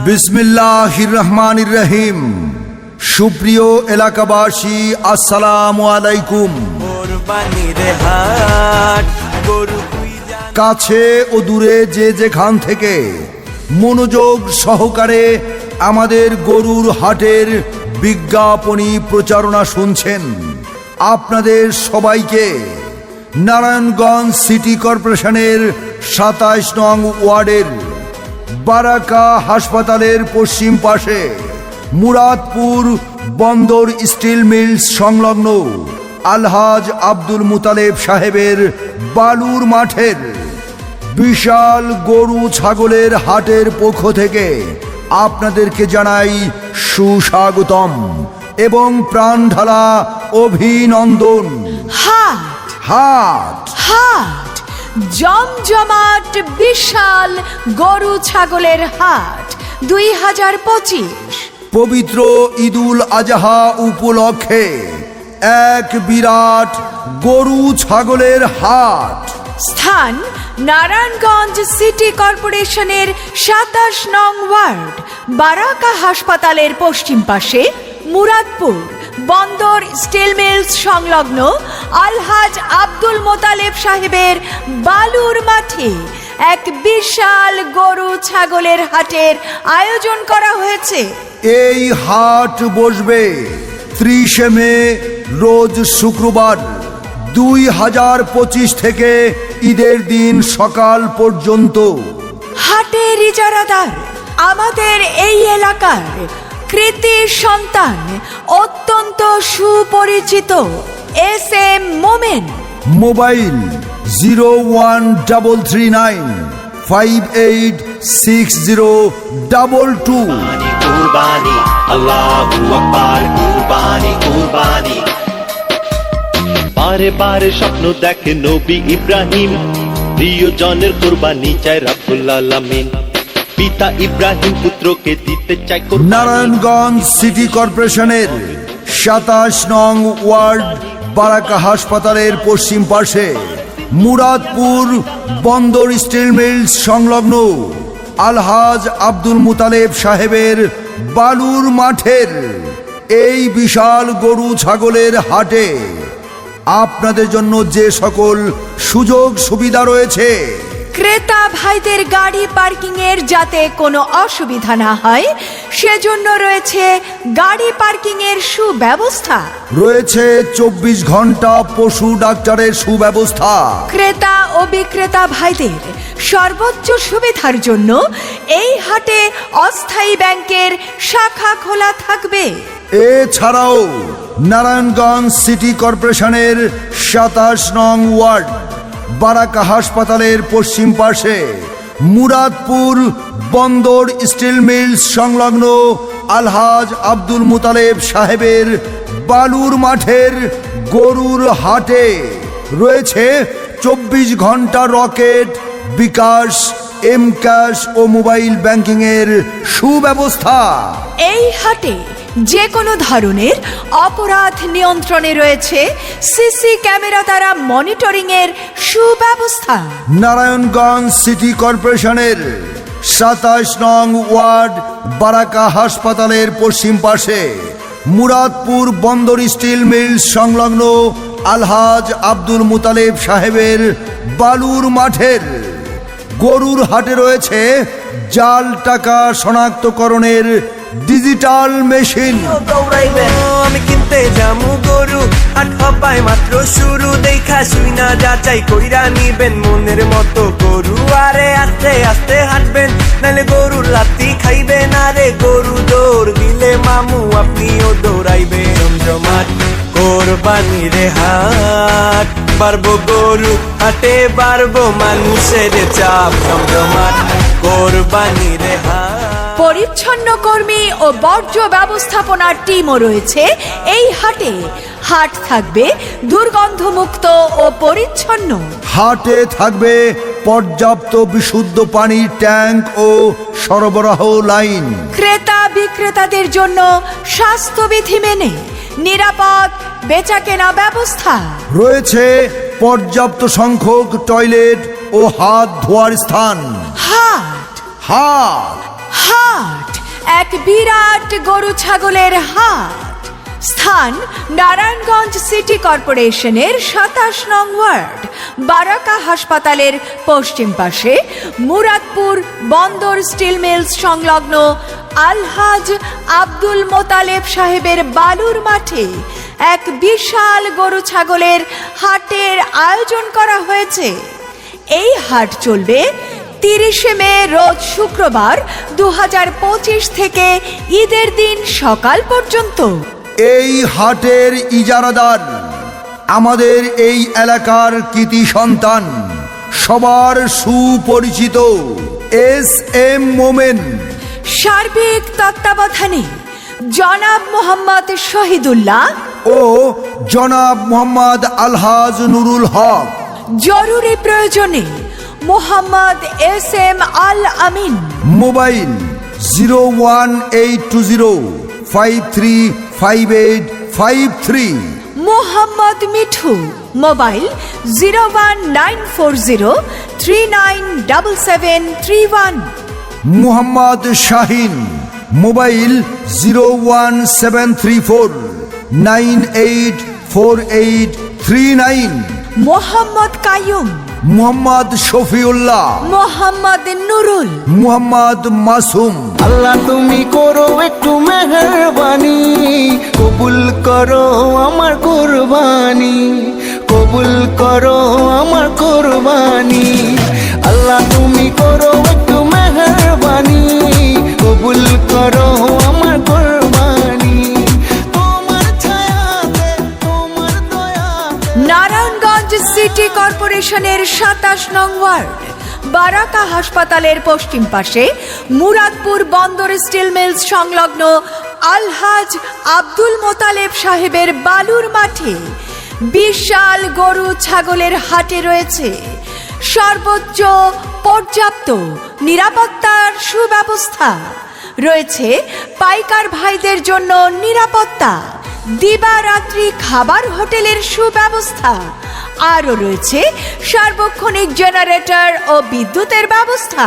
বিসমিল্লাহির রহমানির রহিম। সুপ্রিয় এলাকাবাসী, আসসালামু আলাইকুম। কাছে ও দূরে যে যেখান থেকে মনোযোগ সহকারে আমাদের গরুর হাটের বিজ্ঞাপনী প্রচারণা শুনছেন, আপনাদের সবাইকে নারায়ণগঞ্জ সিটি কর্পোরেশনের ২৭ নং ওয়ার্ডের বারাকা হাসপাতালের পশ্চিম পাশে মুরাদপুর বন্দর স্টিল মিলস সংলগ্ন আলহাজ আব্দুল মুতালেব সাহেবের বালুর মাঠের বিশাল গরু ছাগলের হাটের পক্ষ থেকে আপনাদেরকে জানাই সুস্বাগতম এবং প্রাণঢালা অভিনন্দন। হাট হাট হাট জমজমাট বিশাল গরু ছাগলের হাট 2025। পবিত্র ঈদুল আজহা উপলক্ষে এক বিরাট গরু ছাগলের হাট। স্থান নারায়ণগঞ্জ সিটি কর্পোরেশনের ২৭ নং ওয়ার্ড, বারাকা হাসপাতালের পশ্চিম পাশে মুরাদপুর বন্দর স্টিল মিলস সংলগ্ন আলহাজ আব্দুল মোতালেব সাহেবের বালুর মাঠে এক বিশাল গরু ছাগলের হাটের আয়োজন করা হয়েছে। এই হাট বসবে ৩০ মে রোজ শুক্রবার ২০২৫ থেকে ঈদের দিন সকাল পর্যন্ত। হাটের ইজারাদার আমাদের এই এলাকার কৃতি সন্তান, অত্যন্ত সুপরিচিত SM মোমেন। মোবাইল 01393586022। কুরবানি আল্লাহু আকবার, কুরবানি কুরবানি। বারে বারে স্বপ্ন দেখে নবী ইব্রাহিম, প্রিয়জনের কুরবানি চায় রাব্বুল আলামিন। পিতা ইব্রাহিম পুত্রকে দিতে চায় কুরবানি। নারায়ণগঞ্জ সিটি কর্পোরেশনের ২৭ নং ওয়ার্ড বারাকা হাসপাতালের পশ্চিম পাশে মুরাদপুর বন্দর স্টিল মিলস সংলগ্ন আলহাজ আব্দুল মুতালেব সাহেবের বালুর মাঠের এই বিশাল গরু ছাগলের হাটে আপনাদের জন্য যে সকল সুযোগ সুবিধা রয়েছে, ক্রেতা ভাইদের গাড়ি পার্কিং এর যাতে কোনো অসুবিধা না হয় সেজন্য রয়েছে গাড়ি পার্কিং এর সুব্যবস্থা। রয়েছে ২৪ ঘন্টা পশু ডাক্তারের সুব্যবস্থা। ক্রেতা ও বিক্রেতা ভাইদের সর্বোচ্চ সুবিধার জন্য এই হাটে অস্থায়ী ব্যাংকের শাখা খোলা থাকবে। এছাড়াও নারায়ণগঞ্জ সিটি কর্পোরেশনের ২৭ নং ওয়ার্ড বারাকা হাসপাতালের পশ্চিম পাশে মুরাদপুর বন্দর স্টিল মিলস সংলগ্ন আলহাজ আব্দুল মুতালেব সাহেবের বালুর মাঠের গরুর হাটে রয়েছে ২৪ ঘন্টা রকেট, বিকাশ, এম ক্যাশ ও মোবাইল ব্যাংকিং এর সুব্যবস্থা। এই হাটে যে কোনো ধরনের অপরাধ নিয়ন্ত্রণে রয়েছে সিসি ক্যামেরা দ্বারা মনিটরিং এর সুব্যবস্থা। নারায়ণগঞ্জ সিটি কর্পোরেশনের ২৭ নং ওয়ার্ড বারাকা হাসপাতালের পশ্চিম পাশে মুরাদপুর বন্দর স্টিল মিলস সংলগ্ন আলহাজ আব্দুল মুতালেব সাহেবের বালুর মাঠের গরুর হাটে রয়েছে জাল টাকা শনাক্তকরণের ডিজিটাল মেশিন। আমি কিনতে যামু গরু, হাট হবাই মাত্র শুরু, দেখা শুইনা যাচাই কইরা নিবেন মনের মতো গরু। আরে আস্তে আস্তে হাঁটবেন নাহলে গরুর লাত্তি খাইবেন। আরে গরু দৌড় দিলে মামু আপনিও দৌড়াইবেন। জমজমাট কোরবানি রে হাট, বাড়বো গরু হাটে বাড়বো মানুষের চাপ। জমজমাট কোরবানি রে হাট। পরিচ্ছন্ন কর্মী ও বর্জ্য ব্যবস্থাপনার টিমও রয়েছে এই হাটে। হাট থাকবে দুর্গন্ধমুক্ত ও পরিচ্ছন্ন। হাটে থাকবে পর্যাপ্ত বিশুদ্ধ পানির ট্যাঙ্ক ও সরবরাহ লাইন। ক্রেতা বিক্রেতাদের জন্য স্বাস্থ্যবিধি মেনে নিরাপদ বেচাকেনা ব্যবস্থা রয়েছে। পর্যাপ্ত সংখ্যক টয়লেট ও হাত ধোয়ার স্থান। হাট হাট হাট, এক বিরাট গরু ছাগলের হাট। স্থান নারায়ণগঞ্জ সিটি কর্পোরেশনের ২৭ নং ওয়ার্ড, বারাকা হাসপাতালের পশ্চিম পাশে, মুরাদপুর বন্দর স্টিল মিলস সংলগ্ন আলহাজ আব্দুল মোতালেব সাহেবের বালুর মাঠে এক বিশাল গরু ছাগলের হাটের আয়োজন করা হয়েছে। এই হাট চলবে ৩০শে মে রোজ শুক্রবার ২০২৫ থেকে ঈদের দিন সকাল পর্যন্ত। এই হাটের ইজারাদার আমাদের এই এলাকার কৃতি সন্তান, সবার সুপরিচিত SM মোমেন। সার্বিক তত্ত্বাবধানে জনাব মোহাম্মদ শহীদুল্লাহ ও জনাব মোহাম্মদ আলহাজ নুরুল হক। জরুরি প্রয়োজনে Mohammad SM Al Amin. Mobile 01820535853। Mohammad Mithu. Mobile 01940397731। Mohammad Shahin. Mobile 01734984839। Mohammad Kayum. Mohammad Shafiullah. Mohammad Nurul. Mohammad Masum. Allah তুমি করো একটু মেহেরবানি, কবুল করো আমার কুরবানি, কবুল করো আমার কুরবানি। আল্লাহ তুমি করো একটু মেহেরবানি, কবুল করো আমার কুরবানি। তোমার ছায়াতে, তোমার দয়াতে। নারায়ণগঞ্জ সিটি কর্পোরেশনের ২৭ নং ওয়ার্ড, বারাকা হাসপাতালের পশ্চিম পাশে, মুরাদপুর বন্দর স্টিল মিলস সংলগ্ন আলহাজ আব্দুল মোতালেব সাহেবের বালুর মাঠে বিশাল গরু ছাগলের হাটে রয়েছে সর্বোচ্চ পর্যাপ্ত নিরাপত্তার সুব্যবস্থা। রয়েছে পাইকার ভাইদের জন্য নিরাপত্তা, দিবারাত্রি খাবার হোটেলের সুব্যবস্থা। আরও রয়েছে সার্বক্ষণিক জেনারেটর ও বিদ্যুতের ব্যবস্থা।